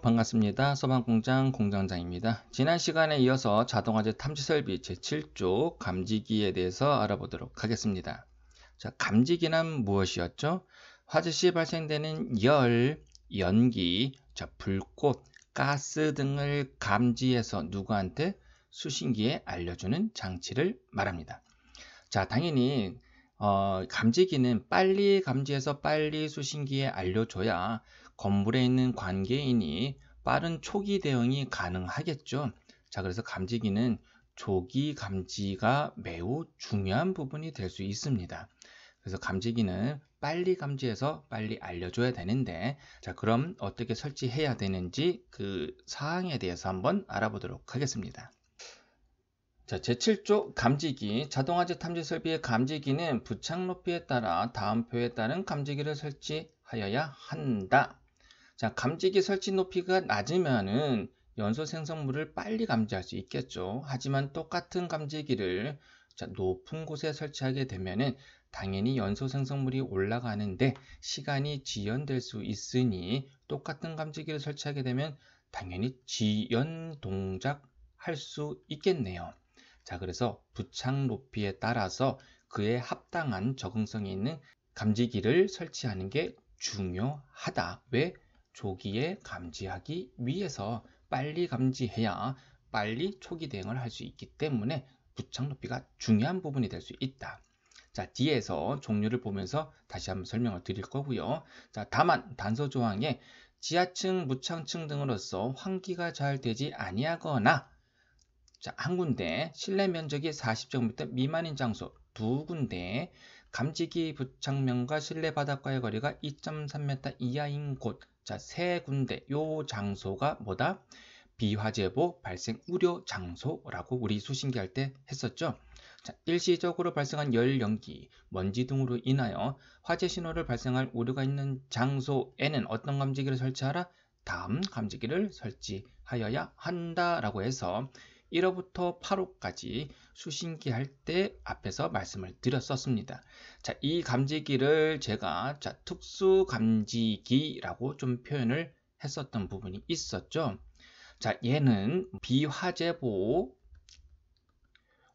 반갑습니다. 서방공장 공장장입니다. 지난 시간에 이어서 자동화재 탐지설비 제7조 감지기에 대해서 알아보도록 하겠습니다. 자, 감지기는 무엇이었죠? 화재 시 발생되는 열, 연기, 불꽃, 가스 등을 감지해서 누구한테? 수신기에 알려주는 장치를 말합니다. 자, 당연히 감지기는 빨리 감지해서 빨리 수신기에 알려줘야 건물에 있는 관계인이 빠른 초기 대응이 가능하겠죠. 자, 그래서 감지기는 조기 감지가 매우 중요한 부분이 될 수 있습니다. 그래서 감지기는 빨리 감지해서 빨리 알려줘야 되는데, 자, 그럼 어떻게 설치해야 되는지 그 사항에 대해서 한번 알아보도록 하겠습니다. 자, 제7조 감지기, 자동화재 탐지 설비의 감지기는 부착 높이에 따라 다음 표에 따른 감지기를 설치하여야 한다. 자, 감지기 설치 높이가 낮으면은 연소 생성물을 빨리 감지할 수 있겠죠. 하지만 똑같은 감지기를 높은 곳에 설치하게 되면은 당연히 연소 생성물이 올라가는데 시간이 지연될 수 있으니 똑같은 감지기를 설치하게 되면 당연히 지연 동작 할 수 있겠네요. 자, 그래서 부착 높이에 따라서 그에 합당한 적응성이 있는 감지기를 설치하는 게 중요하다. 왜? 조기에 감지하기 위해서 빨리 감지해야 빨리 초기 대응을 할 수 있기 때문에 부착 높이가 중요한 부분이 될 수 있다. 자, 뒤에서 종류를 보면서 다시 한번 설명을 드릴 거고요. 자, 다만 단서 조항에 지하층, 무창층 등으로서 환기가 잘 되지 아니하거나 자, 한 군데 실내 면적이 40제곱미터 미만인 장소 두 군데 감지기 부착면과 실내 바닥과의 거리가 2.3m 이하인 곳 자, 세 군데 요 장소가 뭐다? 비화재보 발생 우려 장소라고 우리 수신기 할 때 했었죠. 자, 일시적으로 발생한 열, 연기, 먼지 등으로 인하여 화재 신호를 발생할 우려가 있는 장소에는 어떤 감지기를 설치하라? 다음 감지기를 설치하여야 한다라고 해서 1호부터 8호까지 수신기 할 때 앞에서 말씀을 드렸었습니다. 자, 이 감지기를 제가 특수 감지기라고 좀 표현을 했었던 부분이 있었죠. 자, 얘는 비화재보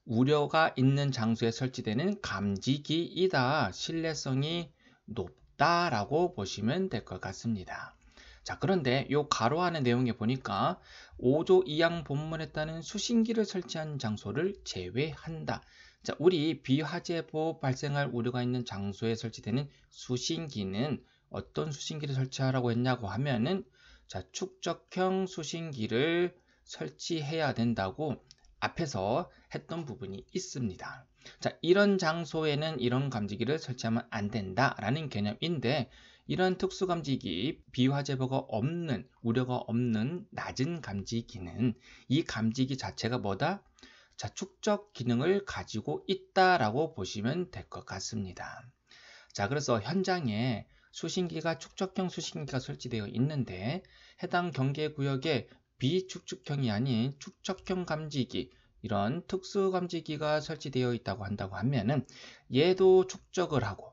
우려가 있는 장소에 설치되는 감지기이다. 신뢰성이 높다라고 보시면 될 것 같습니다. 자, 그런데 요 가로 안의 내용에 보니까 5조 2항 본문에 따른 수신기를 설치한 장소를 제외한다. 자, 우리 비화재보 발생할 우려가 있는 장소에 설치되는 수신기는 어떤 수신기를 설치하라고 했냐고 하면은 자, 축적형 수신기를 설치해야 된다고 앞에서 했던 부분이 있습니다. 자, 이런 장소에는 이런 감지기를 설치하면 안 된다라는 개념인데 이런 특수감지기, 비화재보가 없는, 우려가 없는 낮은 감지기는 이 감지기 자체가 뭐다? 자, 축적 기능을 가지고 있다라고 보시면 될 것 같습니다. 자, 그래서 현장에 수신기가 축적형 수신기가 설치되어 있는데 해당 경계구역에 비축적형이 아닌 축적형 감지기, 이런 특수감지기가 설치되어 있다고 한다고 하면은 얘도 축적을 하고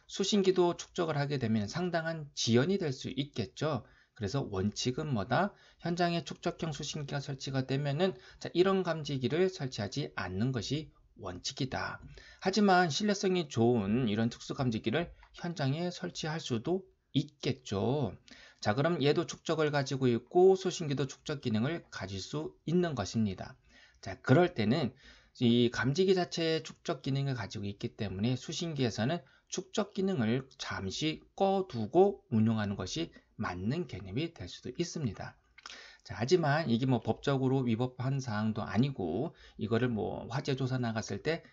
수신기도 축적을 하게 되면 상당한 지연이 될 수 있겠죠. 그래서 원칙은 뭐다? 현장에 축적형 수신기가 설치가 되면은 자, 이런 감지기를 설치하지 않는 것이 원칙이다. 하지만 신뢰성이 좋은 이런 특수감지기를 현장에 설치할 수도 있겠죠. 자, 그럼 얘도 축적을 가지고 있고 수신기도 축적 기능을 가질 수 있는 것입니다. 자, 그럴 때는 이 감지기 자체의 축적 기능을 가지고 있기 때문에 수신기에서는 축적 기능을 잠시 꺼두고 운용하는 것이 맞는 개념이 될 수도 있습니다. 자, 하지만 이게 뭐 법적으로 위법한 사항도 아니고 이거를 뭐 화재 조사 나갔을 때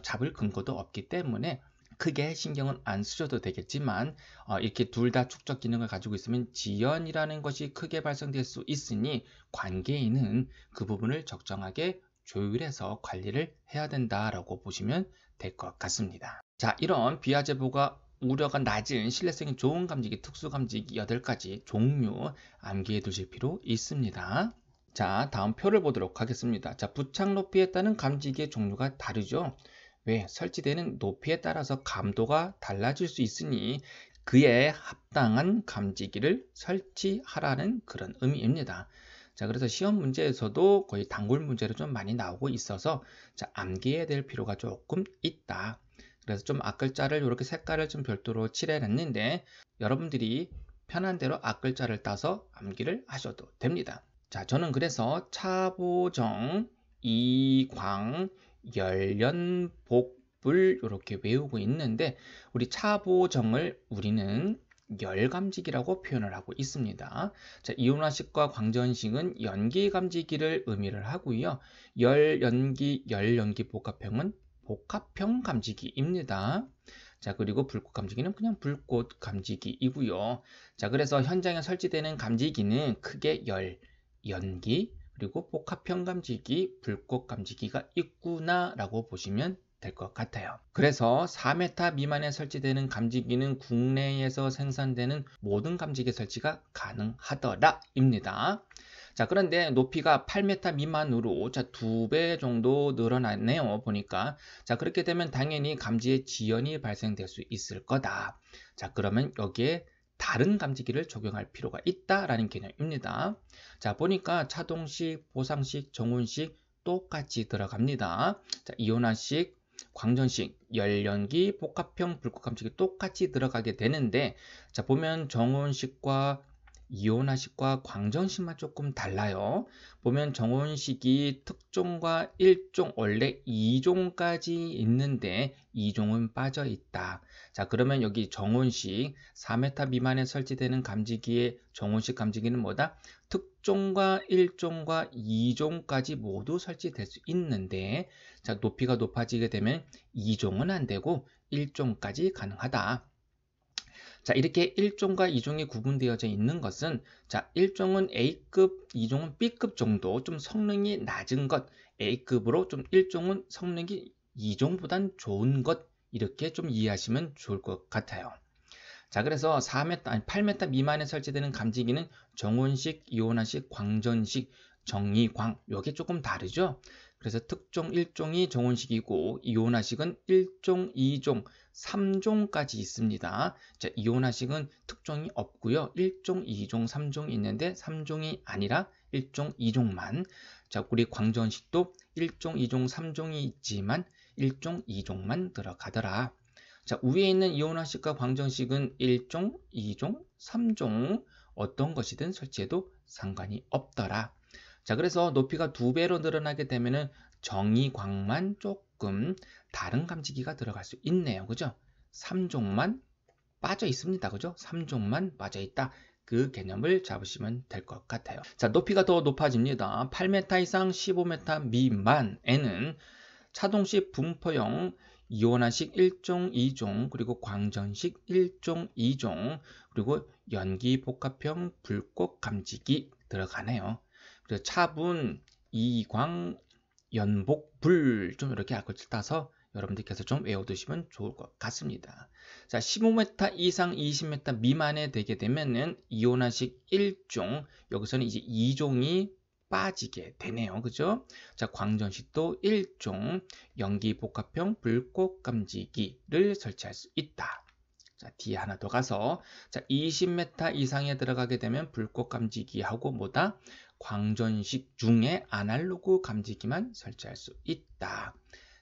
잡을 근거도 없기 때문에 크게 신경은 안 쓰셔도 되겠지만 이렇게 둘 다 축적 기능을 가지고 있으면 지연이라는 것이 크게 발생될 수 있으니 관계인은 그 부분을 적정하게 조율해서 관리를 해야 된다라고 보시면 될 것 같습니다. 자, 이런 비화재보가 우려가 낮은 신뢰성이 좋은 감지기, 특수감지기 8가지 종류 암기해 두실 필요 있습니다. 자, 다음 표를 보도록 하겠습니다. 자, 부착 높이에 따른 감지기의 종류가 다르죠. 왜? 설치되는 높이에 따라서 감도가 달라질 수 있으니 그에 합당한 감지기를 설치하라는 그런 의미입니다. 자, 그래서 시험 문제에서도 거의 단골 문제로 좀 많이 나오고 있어서 자, 암기해야 될 필요가 조금 있다. 그래서 좀 앞글자를 이렇게 색깔을 좀 별도로 칠해놨는데 여러분들이 편한 대로 앞글자를 따서 암기를 하셔도 됩니다. 자, 저는 그래서 차보정, 이광, 열연복불 이렇게 외우고 있는데 우리 차보정을 우리는 열감지기라고 표현을 하고 있습니다. 자, 이온화식과 광전식은 연기감지기를 의미를 하고요. 열연기 복합형은 복합형 감지기입니다. 자, 그리고 불꽃 감지기는 그냥 불꽃 감지기이고요. 자, 그래서 현장에 설치되는 감지기는 크게 연기, 그리고 복합형 감지기, 불꽃 감지기가 있구나 라고 보시면 될 것 같아요. 그래서 4m 미만에 설치되는 감지기는 국내에서 생산되는 모든 감지기 설치가 가능하더라 입니다. 자, 그런데 높이가 8m 미만으로 자, 2배 정도 늘어났네요. 보니까. 자, 그렇게 되면 당연히 감지에 지연이 발생될 수 있을 거다. 자, 그러면 여기에 다른 감지기를 적용할 필요가 있다라는 개념입니다. 자, 보니까 차동식, 보상식, 정온식 똑같이 들어갑니다. 자, 이온화식, 광전식, 열연기, 복합형 불꽃 감지기 똑같이 들어가게 되는데 자, 보면 정온식과 이온화식과 광전식만 조금 달라요. 보면 정온식이 특종과 1종, 원래 2종까지 있는데 2종은 빠져 있다. 자, 그러면 여기 정온식 4m 미만에 설치되는 감지기의 정온식 감지기는 뭐다? 특종과 1종과 2종까지 모두 설치될 수 있는데 자, 높이가 높아지게 되면 2종은 안 되고 1종까지 가능하다. 자, 이렇게 1종과 2종이 구분되어져 있는 것은 자, 1종은 A급, 2종은 B급 정도 좀 성능이 낮은 것, A급으로 좀 1종은 성능이 2종보단 좋은 것 이렇게 좀 이해하시면 좋을 것 같아요. 자, 그래서 4m, 아니 8m 미만에 설치되는 감지기는 정온식, 이온화식, 광전식, 정이광 요게 조금 다르죠. 그래서 특종 1종이 정온식이고 이온화식은 1종, 2종, 3종까지 있습니다. 자, 이온화식은 특종이 없고요. 1종, 2종, 3종이 있는데 3종이 아니라 1종, 2종만. 자, 우리 광전식도 1종, 2종, 3종이 있지만 1종, 2종만 들어가더라. 자, 위에 있는 이온화식과 광전식은 1종, 2종, 3종 어떤 것이든 설치해도 상관이 없더라. 자, 그래서 높이가 2배로 늘어나게 되면은 정이광만 조금 다른 감지기가 들어갈 수 있네요. 그죠? 3종만 빠져 있습니다. 그죠? 3종만 빠져 있다. 그 개념을 잡으시면 될 것 같아요. 자, 높이가 더 높아집니다. 8m 이상 15m 미만에는 차동식 분포형 이온화식 1종, 2종, 그리고 광전식 1종, 2종, 그리고 연기 복합형 불꽃 감지기 들어가네요. 그래서 차분, 이광, 연복, 불 좀 이렇게 앞글자 따서 여러분들께서 좀 외워두시면 좋을 것 같습니다. 자, 15m 이상 20m 미만에 되게 되면은 이온화식 1종, 여기서는 이제 2종이 빠지게 되네요. 그죠? 자, 광전식도 1종 연기 복합형 불꽃 감지기를 설치할 수 있다. 자, 뒤에 하나 더 가서 자, 20m 이상에 들어가게 되면 불꽃 감지기하고 뭐다? 광전식 중에 아날로그 감지기만 설치할 수 있다.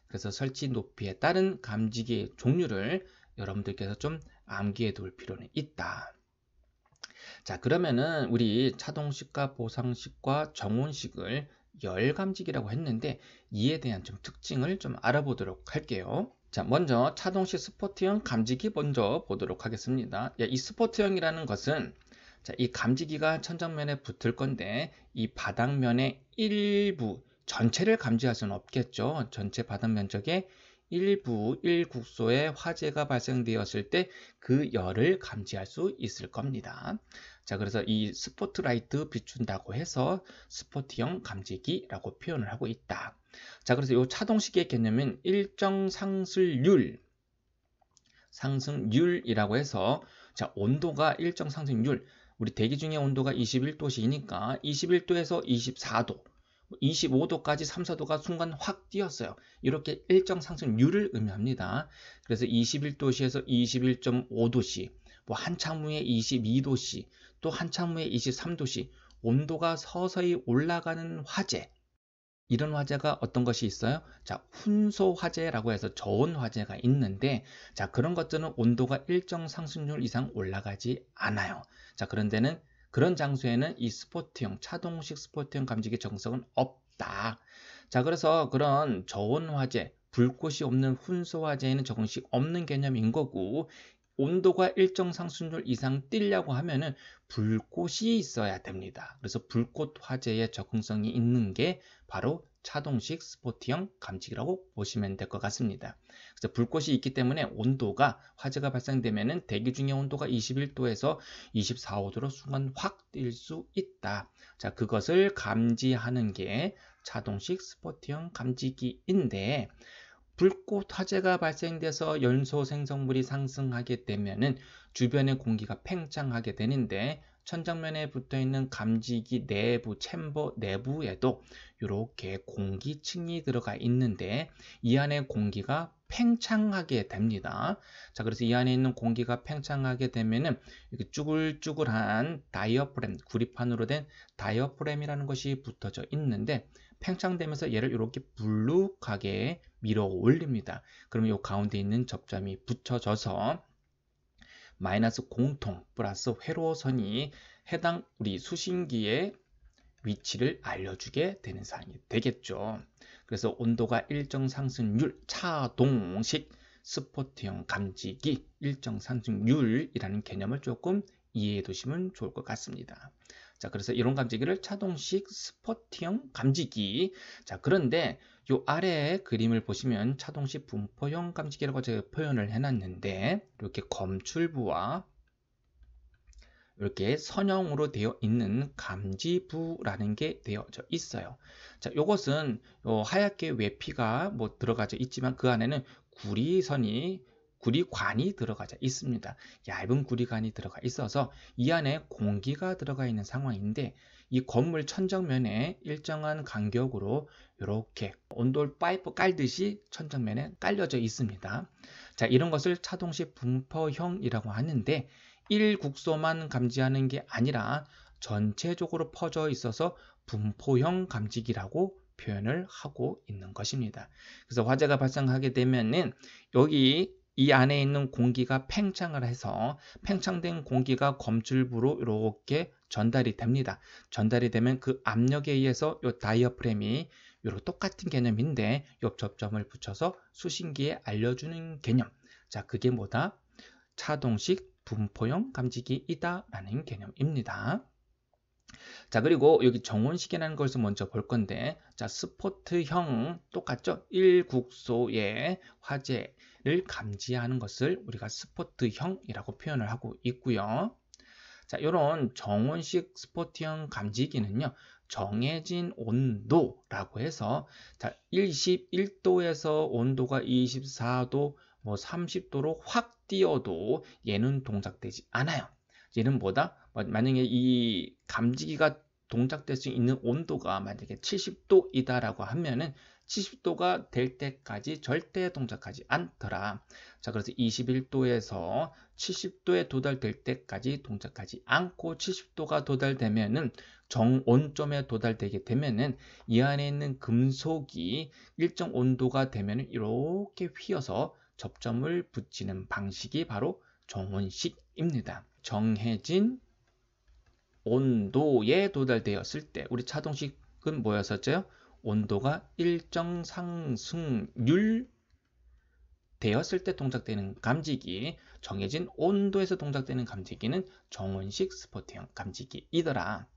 그래서 설치 높이에 따른 감지기의 종류를 여러분들께서 좀 암기해 둘 필요는 있다. 자, 그러면은 우리 차동식과 보상식과 정온식을 열감지기라고 했는데 이에 대한 좀 특징을 좀 알아보도록 할게요. 자, 먼저 차동식 스포트형 감지기 먼저 보도록 하겠습니다. 이 스포트형이라는 것은 자, 이 감지기가 천장면에 붙을 건데 이 바닥면의 일부 전체를 감지할 수는 없겠죠. 전체 바닥 면적의 일부 1국소에 화재가 발생되었을 때 그 열을 감지할 수 있을 겁니다. 자, 그래서 이 스포트라이트 비춘다고 해서 스포트형 감지기라고 표현을 하고 있다. 자, 그래서 이 차동식의 개념은 일정 상승률이라고 해서 자, 온도가 일정 상승률, 우리 대기 중의 온도가 21도시니까 21도에서 24도, 25도까지 3, 4도가 순간 확 뛰었어요. 이렇게 일정 상승률을 의미합니다. 그래서 21도시에서 21.5도씨, 뭐 한참 후에 22도씨, 또 한참 후에 23도씨 온도가 서서히 올라가는 화재, 이런 화재가 어떤 것이 있어요? 자, 훈소 화재라고 해서 저온 화재가 있는데, 자, 그런 것들은 온도가 일정 상승률 이상 올라가지 않아요. 자, 그런 데는, 그런 장소에는 이 스포트형, 차동식 스포트형 감지기 적응성은 없다. 자, 그래서 그런 저온 화재, 불꽃이 없는 훈소 화재에는 적응식 없는 개념인 거고, 온도가 일정 상승률 이상 뛰려고 하면은 불꽃이 있어야 됩니다. 그래서 불꽃 화재에 적응성이 있는 게 바로 차동식 스포트형 감지기라고 보시면 될 것 같습니다. 그래서 불꽃이 있기 때문에 온도가, 화재가 발생되면은 대기 중의 온도가 21도에서 24, 5도로 순간 확 뛸 수 있다. 자, 그것을 감지하는 게 차동식 스포트형 감지기인데, 불꽃 화재가 발생돼서 연소 생성물이 상승하게 되면은 주변의 공기가 팽창하게 되는데, 천장면에 붙어 있는 감지기 내부 챔버 내부에도 이렇게 공기층이 들어가 있는데, 이 안에 공기가 팽창하게 됩니다. 자, 그래서 이 안에 있는 공기가 팽창하게 되면은 이렇게 쭈글쭈글한 다이어프램, 구리판으로 된 다이어프램이라는 것이 붙어져 있는데, 팽창되면서 얘를 이렇게 불룩하게 밀어 올립니다. 그러면 이 가운데 있는 접점이 붙여져서 마이너스 공통 플러스 회로선이 해당 우리 수신기의 위치를 알려주게 되는 사항이 되겠죠. 그래서 온도가 일정 상승률, 차동식 스포트형 감지기 일정 상승률이라는 개념을 조금 이해해 두시면 좋을 것 같습니다. 자, 그래서 이런 감지기를 차동식 스포트형 감지기. 자, 그런데 요 아래 그림을 보시면 차동식 분포형 감지기라고 제가 표현을 해놨는데, 이렇게 검출부와 이렇게 선형으로 되어 있는 감지부라는 게 되어져 있어요. 자, 요것은 하얗게 외피가 뭐 들어가져 있지만 그 안에는 구리관이 들어가져 있습니다. 얇은 구리관이 들어가 있어서 이 안에 공기가 들어가 있는 상황인데, 이 건물 천정면에 일정한 간격으로 이렇게 온돌 파이프 깔듯이 천정면에 깔려져 있습니다. 자, 이런 것을 차동식 분포형이라고 하는데, 1국소만 감지하는 게 아니라 전체적으로 퍼져 있어서 분포형 감지기라고 표현을 하고 있는 것입니다. 그래서 화재가 발생하게 되면은 여기 이 안에 있는 공기가 팽창을 해서 팽창된 공기가 검출부로 이렇게 전달이 됩니다. 전달이 되면 그 압력에 의해서 이 다이어프램이 이렇게 똑같은 개념인데 옆 접점을 붙여서 수신기에 알려주는 개념. 자, 그게 뭐다? 차동식 분포형 감지기이다 라는 개념입니다. 자, 그리고 여기 정원식이라는 것을 먼저 볼 건데, 자, 스포트형 똑같죠? 1국소의 화재를 감지하는 것을 우리가 스포트형이라고 표현을 하고 있고요. 자, 이런 정원식 스포트형 감지기는요, 정해진 온도라고 해서, 자, 21도에서 온도가 24도, 뭐 30도로 확 뛰어도 얘는 동작되지 않아요. 얘는 뭐다? 만약에 이 감지기가 동작될 수 있는 온도가 만약에 70도이다 라고 하면은 70도가 될 때까지 절대 동작하지 않더라. 자, 그래서 21도에서 70도에 도달될 때까지 동작하지 않고 70도가 도달되면은 정온점에 도달되게 되면은 이 안에 있는 금속이 일정 온도가 되면은 이렇게 휘어서 접점을 붙이는 방식이 바로 정온식입니다. 정해진 온도에 도달되었을 때 우리 차동식은 뭐였었죠? 온도가 일정 상승률 되었을 때 동작되는 감지기, 정해진 온도에서 동작되는 감지기는 정온식 스포트형 감지기이더라.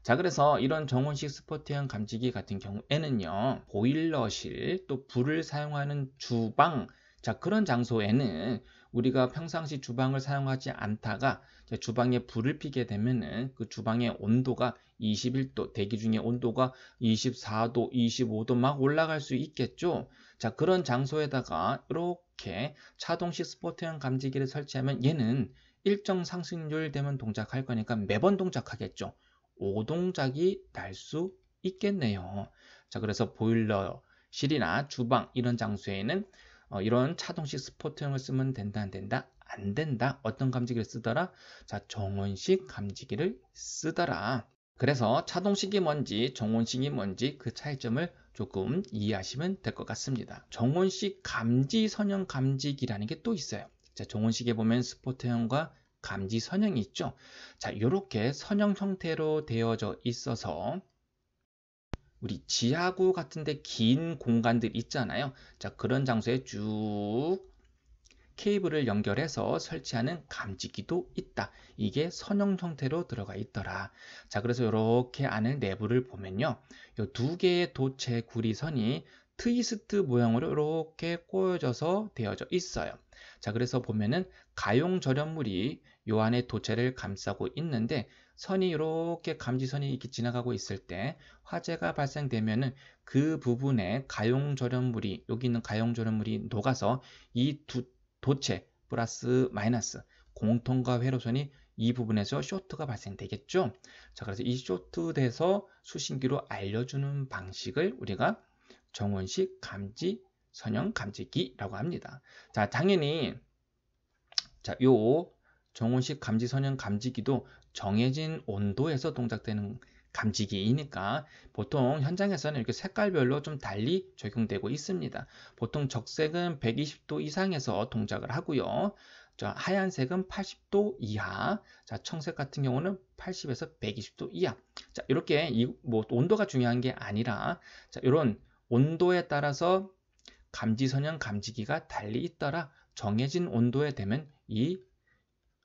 자, 그래서 이런 정온식 스포트형 감지기 같은 경우에는요, 보일러실, 또 불을 사용하는 주방, 자, 그런 장소에는 우리가 평상시 주방을 사용하지 않다가 주방에 불을 피게 되면은 그 주방의 온도가 21도, 대기 중의 온도가 24도, 25도 막 올라갈 수 있겠죠. 자, 그런 장소에다가 이렇게 차동식 스포트형 감지기를 설치하면 얘는 일정 상승률 되면 동작할 거니까 매번 동작하겠죠. 오동작이 날 수 있겠네요. 자, 그래서 보일러실이나 주방 이런 장소에는 이런 차동식 스포트형을 쓰면 된다 안 된다? 안 된다. 어떤 감지기를 쓰더라? 자, 정원식 감지기를 쓰더라. 그래서 차동식이 뭔지 정원식이 뭔지 그 차이점을 조금 이해하시면 될 것 같습니다. 정원식 감지 선형 감지기라는 게 또 있어요. 자, 정원식에 보면 스포트형과 감지 선형이 있죠. 자, 이렇게 선형 형태로 되어져 있어서 우리 지하구 같은데 긴 공간들 있잖아요. 자, 그런 장소에 쭉 케이블을 연결해서 설치하는 감지기도 있다. 이게 선형 형태로 들어가 있더라. 자, 그래서 이렇게 안을 내부를 보면요. 이 두 개의 도체 구리선이 트위스트 모양으로 이렇게 꼬여져서 되어져 있어요. 자, 그래서 보면은 가용 절연물이 요 안에 도체를 감싸고 있는데 선이 이렇게 감지선이 이렇게 지나가고 있을 때 화재가 발생되면은 그 부분에 가용 절연물이 여기 있는 가용 절연물이 녹아서 이 두 도체 플러스 마이너스 공통과 회로선이 이 부분에서 쇼트가 발생되겠죠. 자, 그래서 이 쇼트돼서 수신기로 알려주는 방식을 우리가 정원식 감지 선형 감지기라고 합니다. 자, 당연히 자, 요 정원식 감지 선형 감지기도 정해진 온도에서 동작되는 감지기이니까 보통 현장에서는 이렇게 색깔별로 좀 달리 적용되고 있습니다. 보통 적색은 120도 이상에서 동작을 하고요. 자, 하얀색은 80도 이하, 자, 청색 같은 경우는 80에서 120도 이하. 자, 이렇게 뭐 온도가 중요한 게 아니라 자, 이런 온도에 따라서 감지 선형 감지기가 달리 있더라. 정해진 온도에 되면 이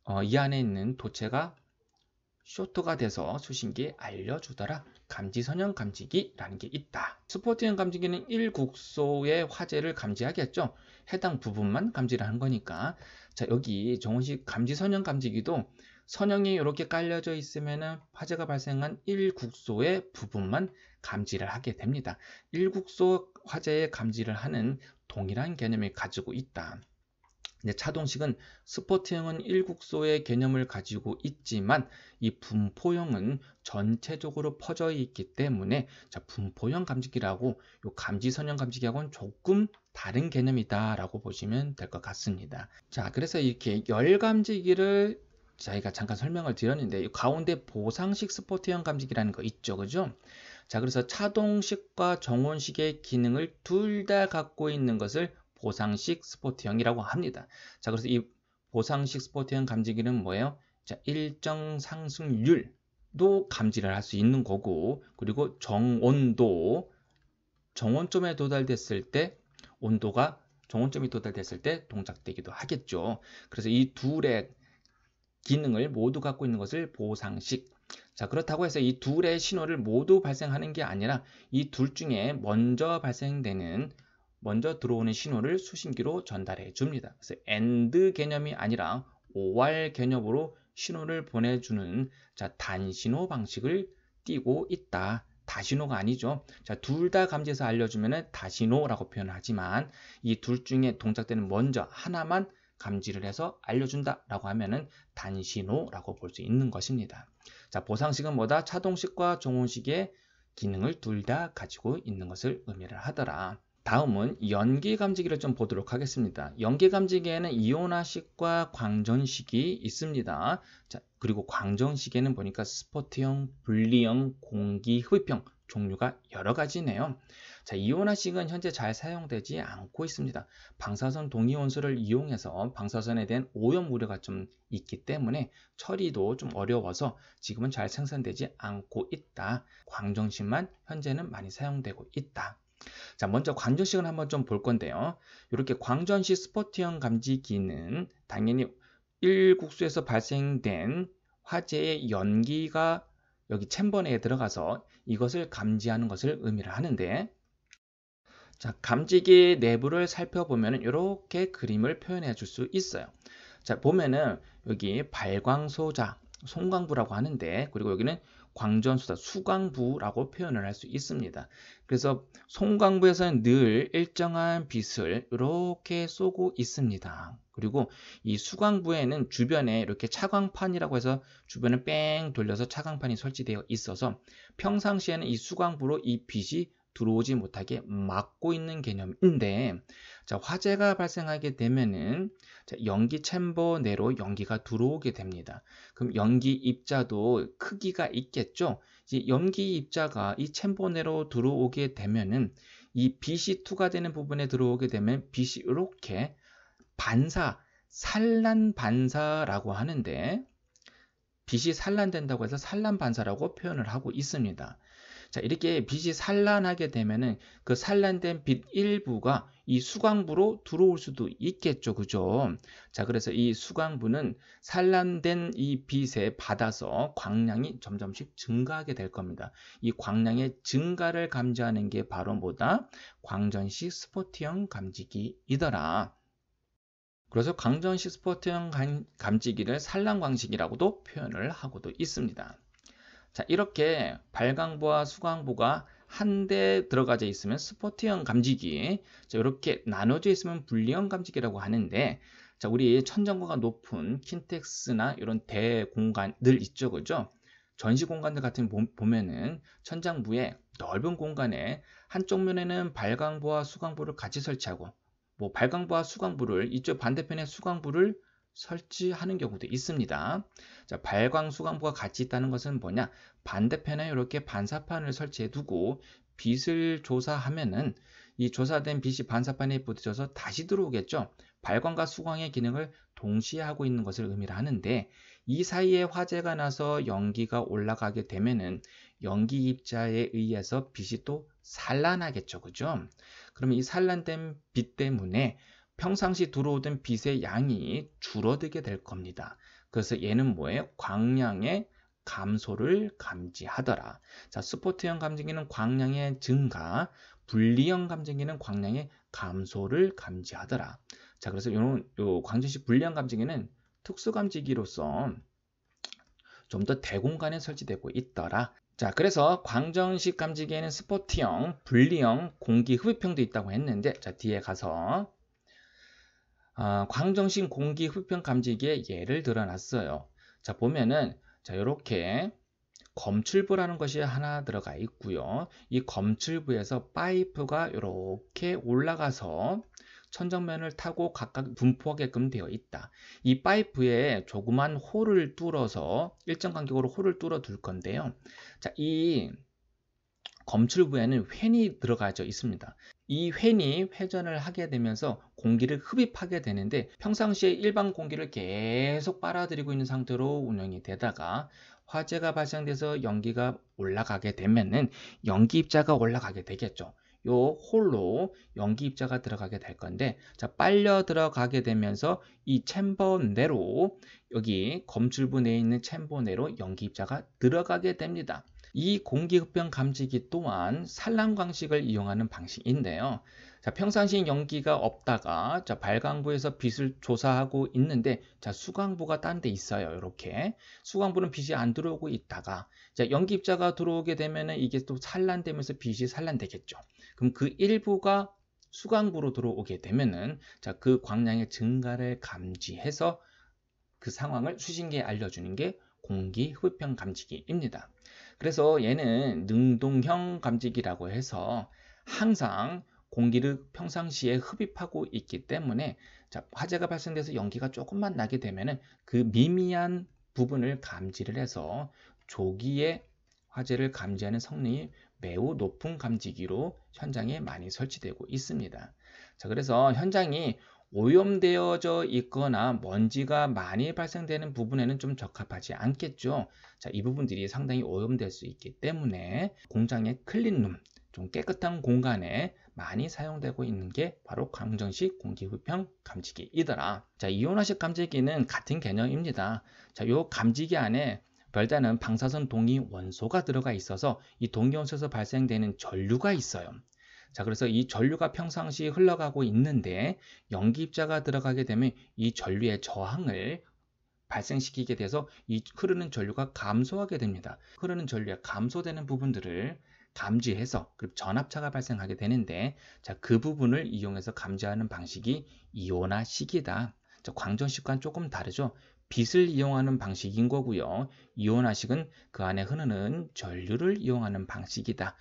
안에 있는 도체가 쇼트가 돼서 수신기에 알려주더라. 감지선형 감지기라는 게 있다. 스포트형 감지기는 1국소의 화재를 감지하겠죠. 해당 부분만 감지를 하는 거니까. 자, 여기 정원식 감지선형 감지기도 선형이 이렇게 깔려져 있으면 화재가 발생한 1국소의 부분만 감지를 하게 됩니다. 1국소 화재의 감지를 하는 동일한 개념을 가지고 있다. 차동식은 스포트형은 1국소의 개념을 가지고 있지만 이 분포형은 전체적으로 퍼져 있기 때문에 자, 분포형 감지기라고 요 감지선형 감지기하고는 조금 다른 개념이다 라고 보시면 될 것 같습니다. 자, 그래서 이렇게 열 감지기를 저희가 잠깐 설명을 드렸는데 이 가운데 보상식 스포트형 감지기라는 거 있죠, 그죠? 자, 그래서 차동식과 정원식의 기능을 둘 다 갖고 있는 것을 보상식 스포트형이라고 합니다. 자, 그래서 이 보상식 스포트형 감지기는 뭐예요? 자, 일정 상승률도 감지를 할 수 있는 거고, 그리고 정온도, 정원점에 도달됐을 때 온도가 정원점이 도달됐을 때 동작되기도 하겠죠. 그래서 이 둘의 기능을 모두 갖고 있는 것을 보상식. 자, 그렇다고 해서 이 둘의 신호를 모두 발생하는 게 아니라 이 둘 중에 먼저 들어오는 신호를 수신기로 전달해 줍니다. 그래서 AND 개념이 아니라 OR 개념으로 신호를 보내주는 자, 단신호 방식을 띄고 있다. 다신호가 아니죠. 자, 둘 다 감지해서 알려주면 다신호라고 표현하지만 이 둘 중에 동작되는 먼저 하나만 감지를 해서 알려준다라고 하면은 단신호라고 볼 수 있는 것입니다. 자, 보상식은 뭐다? 차동식과 정원식의 기능을 둘 다 가지고 있는 것을 의미를 하더라. 다음은 연기 감지기를 좀 보도록 하겠습니다. 연기 감지기에는 이온화식과 광전식이 있습니다. 자, 그리고 광전식에는 보니까 스포트형, 분리형, 공기 흡입형 종류가 여러 가지네요. 자, 이온화식은 현재 잘 사용되지 않고 있습니다. 방사선 동위원소를 이용해서 방사선에 대한 오염 우려가 좀 있기 때문에 처리도 좀 어려워서 지금은 잘 생산되지 않고 있다. 광전식만 현재는 많이 사용되고 있다. 자, 먼저 광전식을 한번 좀 볼 건데요. 이렇게 광전식 스포트형 감지기는 당연히 1국소에서 발생된 화재의 연기가 여기 챔버 내에 들어가서 이것을 감지하는 것을 의미를 하는데, 자, 감지기 내부를 살펴보면 이렇게 그림을 표현해 줄 수 있어요. 자, 보면은 여기 발광소자, 송광부라고 하는데, 그리고 여기는 광전소자, 수광부라고 표현을 할 수 있습니다. 그래서 송광부에서는 늘 일정한 빛을 이렇게 쏘고 있습니다. 그리고 이 수광부에는 주변에 이렇게 차광판이라고 해서 주변을 뺑 돌려서 차광판이 설치되어 있어서 평상시에는 이 수광부로 이 빛이 들어오지 못하게 막고 있는 개념인데, 자, 화재가 발생하게 되면은 자, 연기 챔버 내로 연기가 들어오게 됩니다. 그럼 연기 입자도 크기가 있겠죠? 이제 연기 입자가 이 챔버 내로 들어오게 되면은 이 빛이 투과되는 부분에 들어오게 되면 빛이 이렇게 산란 반사라고 하는데, 빛이 산란된다고 해서 산란 반사라고 표현을 하고 있습니다. 자, 이렇게 빛이 산란하게 되면은 그 산란된 빛 일부가 이 수광부로 들어올 수도 있겠죠. 그죠? 자, 그래서 이 수광부는 산란된 이 빛에 받아서 광량이 점점씩 증가하게 될 겁니다. 이 광량의 증가를 감지하는 게 바로 뭐다? 광전식 스포트형 감지기이더라. 그래서 광전식 스포트형 감지기를 산란광식이라고도 표현을 하고도 있습니다. 자, 이렇게 발광부와 수광부가 한데 들어가져 있으면 스포트형 감지기, 자, 이렇게 나눠져 있으면 분리형 감지기라고 하는데, 자, 우리 천정고가 높은 킨텍스나 이런 대공간들 있죠, 그죠? 전시 공간들 같은 보면은 천장부에 넓은 공간에 한쪽 면에는 발광부와 수광부를 같이 설치하고, 뭐 발광부와 수광부를 이쪽 반대편에 수광부를 설치하는 경우도 있습니다. 자, 발광 수광부가 같이 있다는 것은 뭐냐? 반대편에 이렇게 반사판을 설치해 두고 빛을 조사하면은 이 조사된 빛이 반사판에 부딪혀서 다시 들어오겠죠. 발광과 수광의 기능을 동시에 하고 있는 것을 의미를 하는데, 이 사이에 화재가 나서 연기가 올라가게 되면은 연기 입자에 의해서 빛이 또 산란하겠죠. 그죠? 그러면 이 산란된 빛 때문에 평상시 들어오던 빛의 양이 줄어들게 될 겁니다. 그래서 얘는 뭐예요? 광량의 감소를 감지하더라. 자, 스포트형 감지기는 광량의 증가, 분리형 감지기는 광량의 감소를 감지하더라. 자, 그래서 요 광전식 분리형 감지기는 특수 감지기로서 좀 더 대공간에 설치되고 있더라. 자, 그래서 광전식 감지기에는 스포트형, 분리형, 공기 흡입형도 있다고 했는데, 자, 뒤에 가서 광전식 공기 흡입형 감지기의 예를 들어놨어요. 자, 보면은 자, 이렇게 검출부라는 것이 하나 들어가 있고요. 이 검출부에서 파이프가 이렇게 올라가서 천정면을 타고 각각 분포하게끔 되어 있다. 이 파이프에 조그만 홀을 뚫어서 일정 간격으로 홀을 뚫어 둘 건데요. 자, 이 검출부에는 팬이 들어가져 있습니다. 이 팬이 회전을 하게 되면서 공기를 흡입하게 되는데, 평상시에 일반 공기를 계속 빨아들이고 있는 상태로 운영이 되다가 화재가 발생돼서 연기가 올라가게 되면은 연기 입자가 올라가게 되겠죠. 요 홀로 연기 입자가 들어가게 될 건데, 자, 빨려 들어가게 되면서 이 챔버 내로, 여기 검출부 내에 있는 챔버 내로 연기 입자가 들어가게 됩니다. 이 공기흡병 감지기 또한 산란광식을 이용하는 방식인데요. 자, 평상시 연기가 없다가 자, 발광부에서 빛을 조사하고 있는데, 자, 수광부가 딴 데 있어요. 이렇게 수광부는 빛이 안 들어오고 있다가 자, 연기 입자가 들어오게 되면은 이게 또 산란되면서 빛이 산란되겠죠. 그럼 그 일부가 수광부로 들어오게 되면은 자, 그 광량의 증가를 감지해서 그 상황을 수신기에 알려주는 게 공기 흡입형 감지기입니다. 그래서 얘는 능동형 감지기라고 해서 항상 공기를 평상시에 흡입하고 있기 때문에 자, 화재가 발생돼서 연기가 조금만 나게 되면은 그 미미한 부분을 감지를 해서 조기에 화재를 감지하는 성능이 매우 높은 감지기로 현장에 많이 설치되고 있습니다. 자, 그래서 현장이 오염되어져 있거나 먼지가 많이 발생되는 부분에는 좀 적합하지 않겠죠. 자, 이 부분들이 상당히 오염될 수 있기 때문에 공장의 클린룸, 좀 깨끗한 공간에 많이 사용되고 있는 게 바로 광전식 공기흡입형 감지기이더라. 자, 이온화식 감지기는 같은 개념입니다. 자, 요 감지기 안에 별다른 방사선 동위 원소가 들어가 있어서 이 동위 원소에서 발생되는 전류가 있어요. 자, 그래서 이 전류가 평상시 흘러가고 있는데 연기 입자가 들어가게 되면 이 전류의 저항을 발생시키게 돼서 이 흐르는 전류가 감소하게 됩니다. 흐르는 전류가 감소되는 부분들을 감지해서 전압차가 발생하게 되는데, 자, 그 부분을 이용해서 감지하는 방식이 이온화식이다. 자, 광전식과는 조금 다르죠. 빛을 이용하는 방식인 거고요. 이온화식은 그 안에 흐르는 전류를 이용하는 방식이다.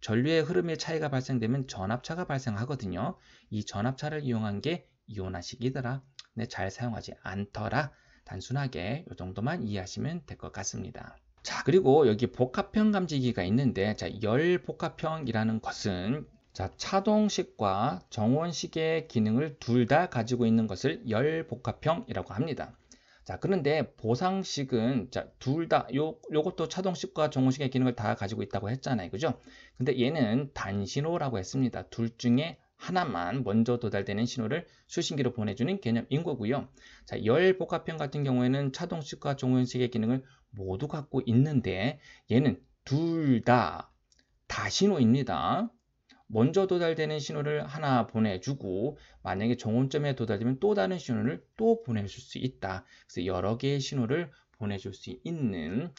전류의 흐름의 차이가 발생되면 전압차가 발생하거든요. 이 전압차를 이용한 게 이온화식이더라. 근데 잘 사용하지 않더라. 단순하게 이 정도만 이해하시면 될 것 같습니다. 자, 그리고 여기 복합형 감지기가 있는데, 자, 열 복합형이라는 것은 자, 차동식과 정원식의 기능을 둘 다 가지고 있는 것을 열 복합형이라고 합니다. 자, 그런데 보상식은 자, 둘 다 요것도 차동식과 정원식의 기능을 다 가지고 있다고 했잖아요. 그죠? 근데 얘는 단신호라고 했습니다. 둘 중에 하나만 먼저 도달되는 신호를 수신기로 보내주는 개념인 거고요. 자, 열 복합형 같은 경우에는 차동식과 정원식의 기능을 모두 갖고 있는데 얘는 둘 다 다신호입니다. 먼저 도달되는 신호를 하나 보내주고 만약에 정원점에 도달되면 또 다른 신호를 또 보내줄 수 있다. 그래서 여러 개의 신호를 보내줄 수 있는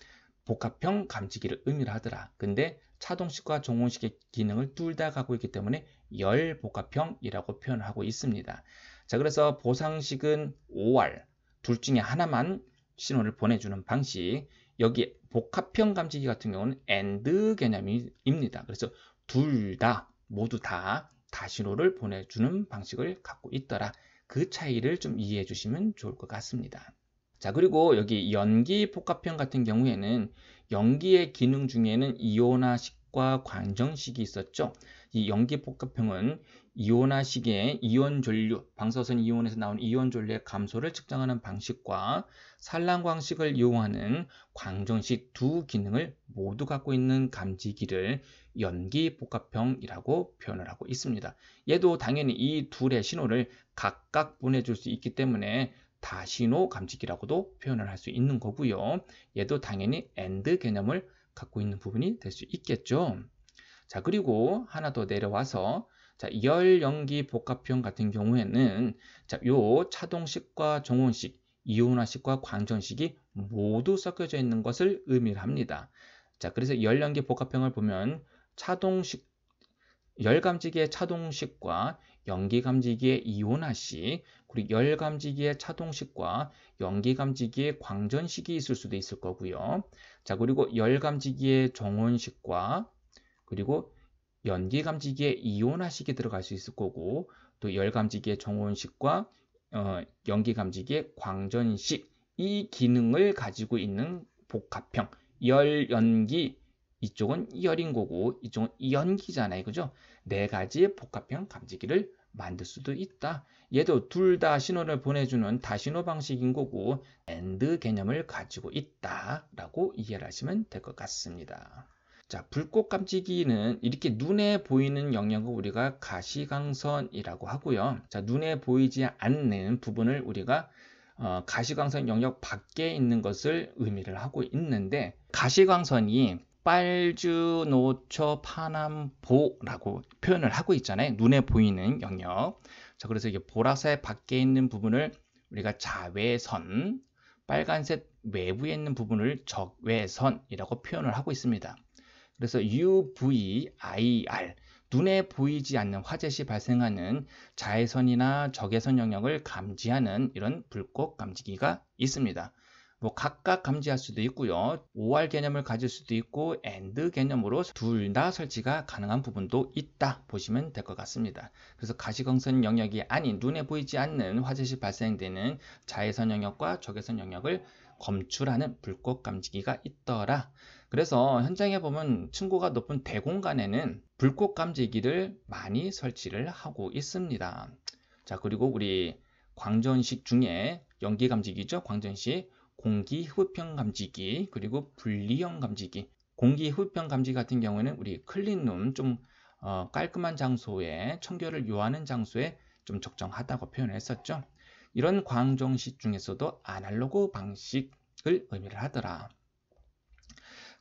복합형 감지기를 의미를 하더라. 근데 차동식과 정원식의 기능을 둘 다 갖고 있기 때문에 열 복합형이라고 표현을 하고 있습니다. 자, 그래서 보상식은 OR 둘 중에 하나만 신호를 보내주는 방식, 여기 복합형 감지기 같은 경우는 AND 개념입니다. 그래서 둘 다 모두 다 다신호를 보내주는 방식을 갖고 있더라. 그 차이를 좀 이해해 주시면 좋을 것 같습니다. 자, 그리고 여기 연기 복합형 같은 경우에는 연기의 기능 중에는 이온화식과 관정식이 있었죠. 이 연기 복합형은 이온화식의 이온 전류, 방사선 이온에서 나온 이온 전류의 감소를 측정하는 방식과 산란광식을 이용하는 광정식 두 기능을 모두 갖고 있는 감지기를 연기 복합형이라고 표현을 하고 있습니다. 얘도 당연히 이 둘의 신호를 각각 보내줄 수 있기 때문에 다신호 감지기라고도 표현을 할 수 있는 거고요. 얘도 당연히 AND 개념을 갖고 있는 부분이 될 수 있겠죠. 자, 그리고 하나 더 내려와서 자, 열연기 복합형 같은 경우에는 자, 요 차동식과 정원식, 이온화식과 광전식이 모두 섞여져 있는 것을 의미를 합니다. 자, 그래서 열연기 복합형을 보면 차동식, 열감지기의 차동식과 연기감지기의 이온화식, 그리고 열감지기의 차동식과 연기감지기의 광전식이 있을 수도 있을 거고요. 자, 그리고 열감지기의 정원식과 그리고 연기감지기의 이온화식이 들어갈 수 있을 거고, 또 열감지기의 정원식과 연기감지기의 광전식, 이 기능을 가지고 있는 복합형, 열연기, 이쪽은 열인 거고 이쪽은 연기잖아요. 그죠? 네 가지 복합형 감지기를 만들 수도 있다. 얘도 둘 다 신호를 보내주는 다신호 방식인 거고 AND 개념을 가지고 있다라고 이해를 하시면 될 것 같습니다. 자, 불꽃 감지기는 이렇게 눈에 보이는 영역을 우리가 가시광선이라고 하고요. 자, 눈에 보이지 않는 부분을 우리가 가시광선 영역 밖에 있는 것을 의미를 하고 있는데, 가시광선이 빨주, 노초, 파남보라고 표현을 하고 있잖아요. 눈에 보이는 영역. 자, 그래서 이게 보라색 밖에 있는 부분을 우리가 자외선, 빨간색 외부에 있는 부분을 적외선이라고 표현을 하고 있습니다. 그래서 UV, IR, 눈에 보이지 않는 화재 시 발생하는 자외선이나 적외선 영역을 감지하는 이런 불꽃 감지기가 있습니다. 뭐 각각 감지할 수도 있고요. OR 개념을 가질 수도 있고 AND 개념으로 둘 다 설치가 가능한 부분도 있다 보시면 될 것 같습니다. 그래서 가시광선 영역이 아닌 눈에 보이지 않는 화재 시 발생되는 자외선 영역과 적외선 영역을 검출하는 불꽃 감지기가 있더라. 그래서 현장에 보면 층고가 높은 대공간에는 불꽃 감지기를 많이 설치를 하고 있습니다. 자, 그리고 우리 광전식 중에 연기 감지기죠. 광전식, 공기 흡입형 감지기, 그리고 분리형 감지기. 공기 흡입형 감지기 같은 경우에는 우리 클린룸, 좀 깔끔한 장소에, 청결을 요하는 장소에 좀 적정하다고 표현을 했었죠. 이런 광정식 중에서도 아날로그 방식을 의미를 하더라.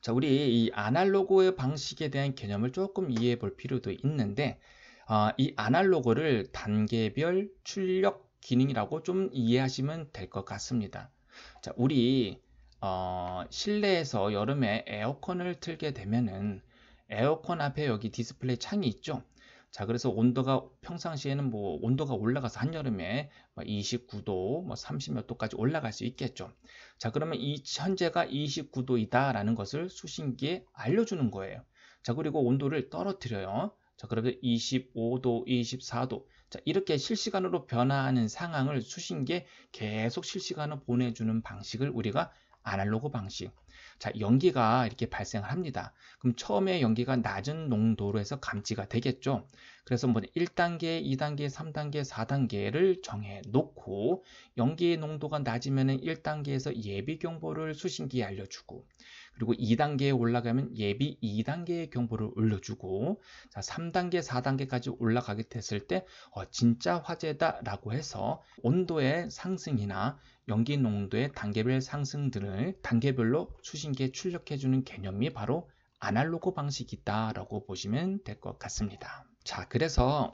자, 우리 이 아날로그의 방식에 대한 개념을 조금 이해해 볼 필요도 있는데, 이 아날로그를 단계별 출력 기능이라고 좀 이해하시면 될 것 같습니다. 자, 우리 실내에서 여름에 에어컨을 틀게 되면은 에어컨 앞에 여기 디스플레이 창이 있죠. 자, 그래서 온도가 평상시에는 뭐 온도가 올라가서 한여름에 29도, 뭐 30몇 도까지 올라갈 수 있겠죠. 자, 그러면 이 현재가 29도이다 라는 것을 수신기에 알려주는 거예요. 자, 그리고 온도를 떨어뜨려요. 자, 그러면 25도, 24도. 자, 이렇게 실시간으로 변화하는 상황을 수신기에 계속 실시간으로 보내주는 방식을 우리가 아날로그 방식. 자, 연기가 이렇게 발생을 합니다. 그럼 처음에 연기가 낮은 농도로 해서 감지가 되겠죠. 그래서 뭐 1단계, 2단계, 3단계, 4단계를 정해 놓고 연기의 농도가 낮으면 1단계에서 예비 경보를 수신기에 알려주고, 그리고 2단계에 올라가면 예비 2단계의 경보를 올려주고, 자, 3단계, 4단계까지 올라가게 됐을 때 진짜 화재다 라고 해서 온도의 상승이나 연기 농도의 단계별 상승 등을 단계별로 수신기에 출력해주는 개념이 바로 아날로그 방식이다 라고 보시면 될 것 같습니다. 자, 그래서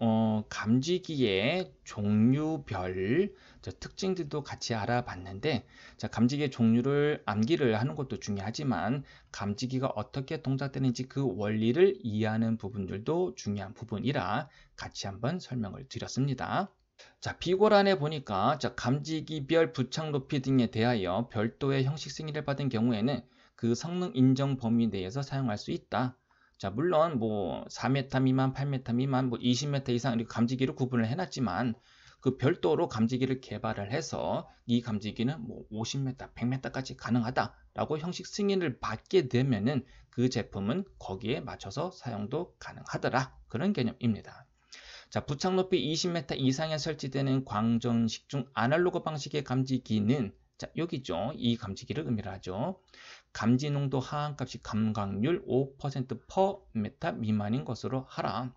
감지기의 종류별 특징들도 같이 알아봤는데, 자, 감지기의 종류를 암기를 하는 것도 중요하지만 감지기가 어떻게 동작되는지 그 원리를 이해하는 부분들도 중요한 부분이라 같이 한번 설명을 드렸습니다. 자, 비고란에 보니까 자, 감지기별 부착 높이 등에 대하여 별도의 형식 승인을 받은 경우에는 그 성능 인정 범위 내에서 사용할 수 있다. 자, 물론 뭐 4m 미만, 8m 미만, 뭐 20m 이상 이렇게 감지기를 구분을 해놨지만 그 별도로 감지기를 개발을 해서 이 감지기는 뭐 50m, 100m까지 가능하다라고 형식 승인을 받게 되면은 그 제품은 거기에 맞춰서 사용도 가능하더라. 그런 개념입니다. 자, 부착 높이 20m 이상에 설치되는 광전식 중 아날로그 방식의 감지기는 자, 여기죠. 이 감지기를 의미를 하죠. 감지 농도 하한값이 감광률 5%/m 미만인 것으로 하라.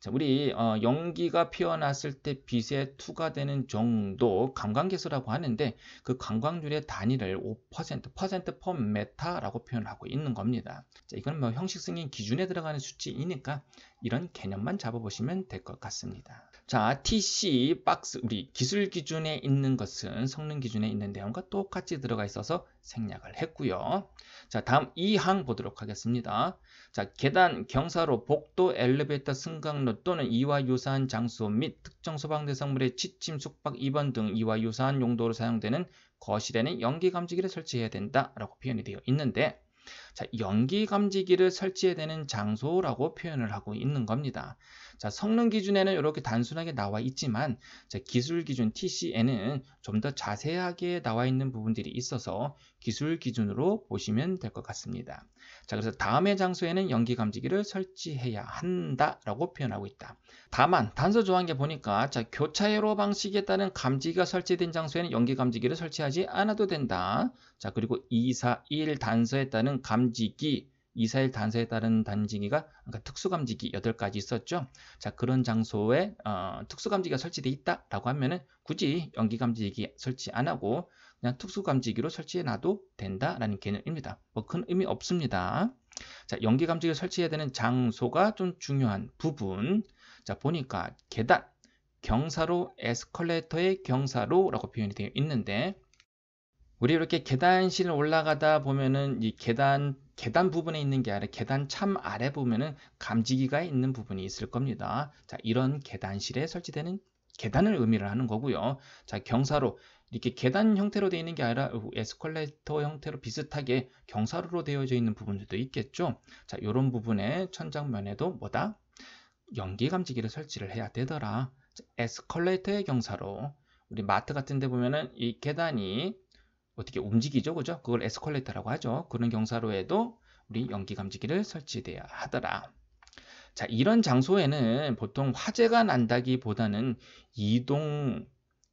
자, 우리 연기가 피어났을 때 빛에 투과되는 정도 감광계수라고 하는데 그 감광률의 단위를 5%/m라고 표현하고 있는 겁니다. 자, 이건 뭐 형식 승인 기준에 들어가는 수치이니까 이런 개념만 잡아보시면 될 것 같습니다. 자, TC 박스 우리 기술 기준에 있는 것은 성능 기준에 있는 내용과 똑같이 들어가 있어서 생략을 했고요. 자, 다음 2항 보도록 하겠습니다. 자, 계단, 경사로, 복도, 엘리베이터, 승강로 또는 이와 유사한 장소 및 특정 소방대상물의 취침, 숙박, 입원 등 이와 유사한 용도로 사용되는 거실에는 연기 감지기를 설치해야 된다라고 표현이 되어 있는데, 자, 연기 감지기를 설치해야 되는 장소라고 표현을 하고 있는 겁니다. 자, 성능 기준에는 이렇게 단순하게 나와 있지만 자, 기술 기준 TC에는 좀 더 자세하게 나와 있는 부분들이 있어서 기술 기준으로 보시면 될 것 같습니다. 자, 그래서 다음의 장소에는 연기 감지기를 설치해야 한다라고 표현하고 있다. 다만 단서 조항에 보니까 자, 교차회로 방식에 따른 감지기가 설치된 장소에는 연기 감지기를 설치하지 않아도 된다. 자, 그리고 241 단서에 따른 감지기 241 단서에 따른 감지기가 그러니까 특수감지기 8가지 있었죠. 자, 그런 장소에 특수감지기가 설치되어 있다라고 하면은 굳이 연기감지기 설치 안 하고 그냥 특수감지기로 설치해 놔도 된다라는 개념입니다. 뭐 큰 의미 없습니다. 자, 연기감지기를 설치해야 되는 장소가 좀 중요한 부분. 자, 보니까 계단, 경사로, 에스컬레이터의 경사로라고 표현이 되어 있는데 우리 이렇게 계단실을 올라가다 보면은 이 계단 부분에 있는 게 아니라 계단 참 아래 보면은 감지기가 있는 부분이 있을 겁니다. 자, 이런 계단실에 설치되는 계단을 의미를 하는 거고요. 자, 경사로 이렇게 계단 형태로 되어 있는 게 아니라 에스컬레이터 형태로 비슷하게 경사로로 되어져 있는 부분들도 있겠죠. 자, 이런 부분에 천장면에도 뭐다? 연기 감지기를 설치를 해야 되더라. 자, 에스컬레이터의 경사로 우리 마트 같은 데 보면은 이 계단이 어떻게 움직이죠, 그죠? 그걸 에스컬레이터라고 하죠. 그런 경사로에도 우리 연기 감지기를 설치돼야 하더라. 자, 이런 장소에는 보통 화재가 난다기보다는 이동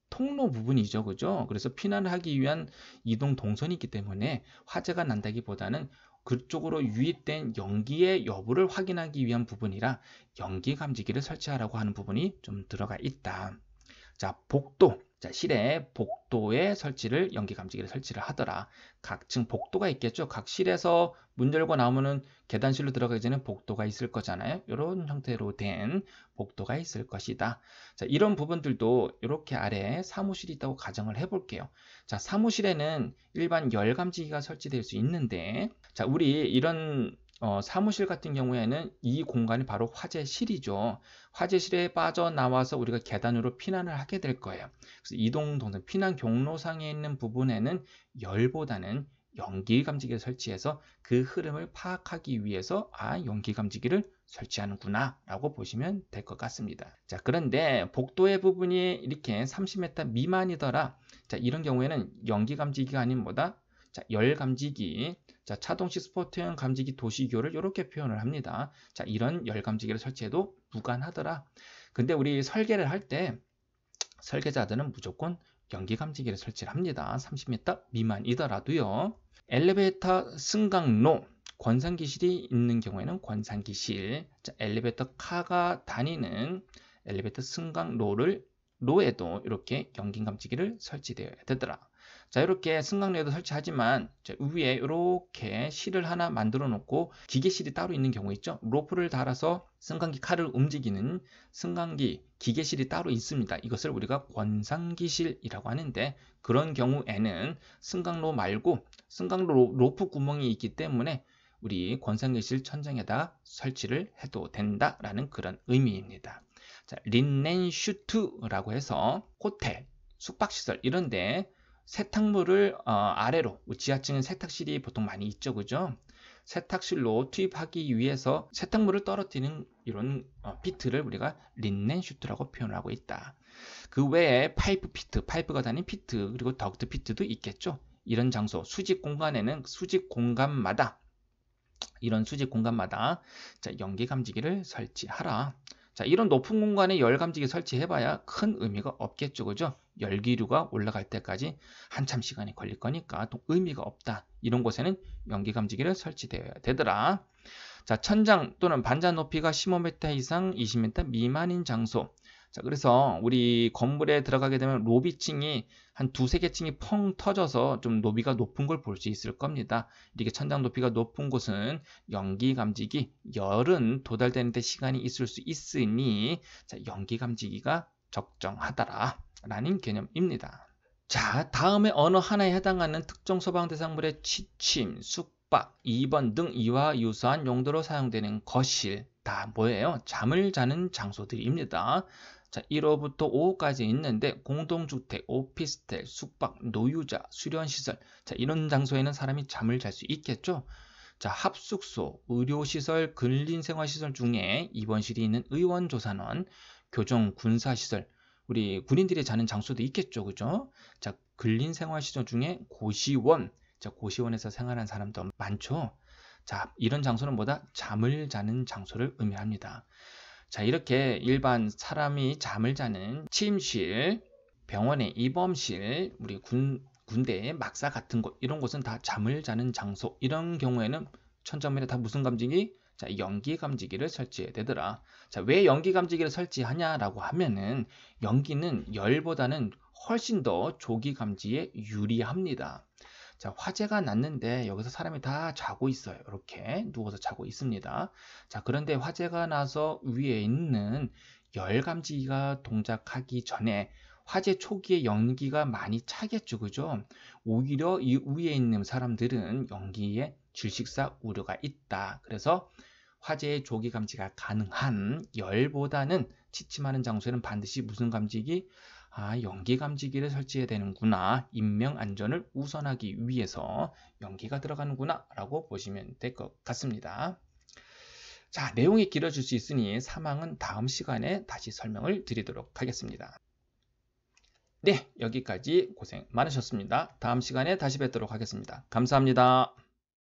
통로 부분이죠, 그죠? 그래서 피난을 하기 위한 이동 동선이 있기 때문에 화재가 난다기보다는 그쪽으로 유입된 연기의 여부를 확인하기 위한 부분이라 연기 감지기를 설치하라고 하는 부분이 좀 들어가 있다. 자, 복도. 자, 실의 복도에 설치를 연기 감지기를 설치를 하더라. 각 층 복도가 있겠죠. 각 실에서 문 열고 나오면은 계단실로 들어가기 전에 복도가 있을 거잖아요. 이런 형태로 된 복도가 있을 것이다. 자, 이런 부분들도 이렇게 아래 사무실이 있다고 가정을 해볼게요. 자, 사무실에는 일반 열 감지기가 설치될 수 있는데, 자, 우리 이런 사무실 같은 경우에는 이 공간이 바로 화재실이죠. 화재실에 빠져나와서 우리가 계단으로 피난을 하게 될 거예요. 그래서 이동 동선, 피난 경로상에 있는 부분에는 열보다는 연기 감지기를 설치해서 그 흐름을 파악하기 위해서 연기 감지기를 설치하는구나 라고 보시면 될 것 같습니다. 자, 그런데 복도의 부분이 이렇게 30m 미만이더라. 자, 이런 경우에는 연기 감지기가 아닌 뭐다? 자, 열 감지기, 자, 차동식 스포트용 감지기 도시교를 이렇게 표현을 합니다. 자, 이런 열 감지기를 설치해도 무관하더라. 근데 우리 설계를 할 때 설계자들은 무조건 연기 감지기를 설치를 합니다. 30m 미만이더라도요. 엘리베이터 승강로, 권상기실이 있는 경우에는 권상기실, 자, 엘리베이터 카가 다니는 엘리베이터 승강로에도 이렇게 연기 감지기를 설치되어야 되더라. 자, 이렇게 승강로에도 설치하지만 위에 이렇게 실을 하나 만들어 놓고 기계실이 따로 있는 경우 있죠. 로프를 달아서 승강기 칼을 움직이는 승강기 기계실이 따로 있습니다. 이것을 우리가 권상기실이라고 하는데, 그런 경우에는 승강로 말고 승강로 로프 구멍이 있기 때문에 우리 권상기실 천장에다 설치를 해도 된다라는 그런 의미입니다. 자, 린넨슈트라고 해서 호텔, 숙박시설 이런데 세탁물을 아래로, 지하층은 세탁실이 보통 많이 있죠, 그죠? 세탁실로 투입하기 위해서 세탁물을 떨어뜨리는 이런 피트를 우리가 린넨 슈트라고 표현하고 있다. 그 외에 파이프 피트, 파이프가 다닌 피트, 그리고 덕트 피트도 있겠죠. 이런 장소, 수직 공간에는 수직 공간마다 자, 연기 감지기를 설치하라. 자, 이런 높은 공간에 열 감지기 설치해봐야 큰 의미가 없겠죠, 그죠? 열기류가 올라갈 때까지 한참 시간이 걸릴 거니까 또 의미가 없다. 이런 곳에는 연기 감지기를 설치되어야 되더라. 자, 천장 또는 반잔 높이가 15m 이상 20m 미만인 장소. 자, 그래서 우리 건물에 들어가게 되면 로비층이 한 두세 개 층이 펑 터져서 좀 높이가 높은 걸 볼 수 있을 겁니다. 이렇게 천장 높이가 높은 곳은 연기 감지기, 열은 도달되는데 시간이 있을 수 있으니 자, 연기 감지기가 적정하다라 라는 개념입니다. 자, 다음에 어느 하나에 해당하는 특정 소방 대상물의 취침, 숙박, 입원 등 이와 유사한 용도로 사용되는 거실, 다 뭐예요? 잠을 자는 장소들입니다. 자, 1호부터 5호까지 있는데 공동주택, 오피스텔, 숙박, 노유자, 수련시설, 자, 이런 장소에는 사람이 잠을 잘 수 있겠죠? 자, 합숙소, 의료시설, 근린생활시설 중에 입원실이 있는 의원조산원, 교정, 군사시설, 우리 군인들이 자는 장소도 있겠죠, 그죠? 자, 근린생활시설 중에 고시원, 자, 고시원에서 생활하는 사람도 많죠? 자, 이런 장소는 뭐다? 잠을 자는 장소를 의미합니다. 자, 이렇게 일반 사람이 잠을 자는 침실, 병원의 입원실, 우리 군대의 막사 같은 곳, 이런 곳은 다 잠을 자는 장소. 이런 경우에는 천정면에 다 무슨 감지기? 자, 연기 감지기를 설치해야 되더라. 자, 왜 연기 감지기를 설치하냐라고 하면은 연기는 열보다는 훨씬 더 조기 감지에 유리합니다. 자, 화재가 났는데 여기서 사람이 다 자고 있어요. 이렇게 누워서 자고 있습니다. 자, 그런데 화재가 나서 위에 있는 열 감지기가 동작하기 전에 화재 초기에 연기가 많이 차겠죠, 그죠? 오히려 이 위에 있는 사람들은 연기에 질식사 우려가 있다. 그래서 화재의 조기 감지가 가능한 열보다는 취침하는 장소에는 반드시 무슨 감지기? 연기 감지기를 설치해야 되는구나. 인명 안전을 우선하기 위해서 연기가 들어가는구나 라고 보시면 될 것 같습니다. 자, 내용이 길어질 수 있으니 사망은 다음 시간에 다시 설명을 드리도록 하겠습니다. 네, 여기까지 고생 많으셨습니다. 다음 시간에 다시 뵙도록 하겠습니다. 감사합니다.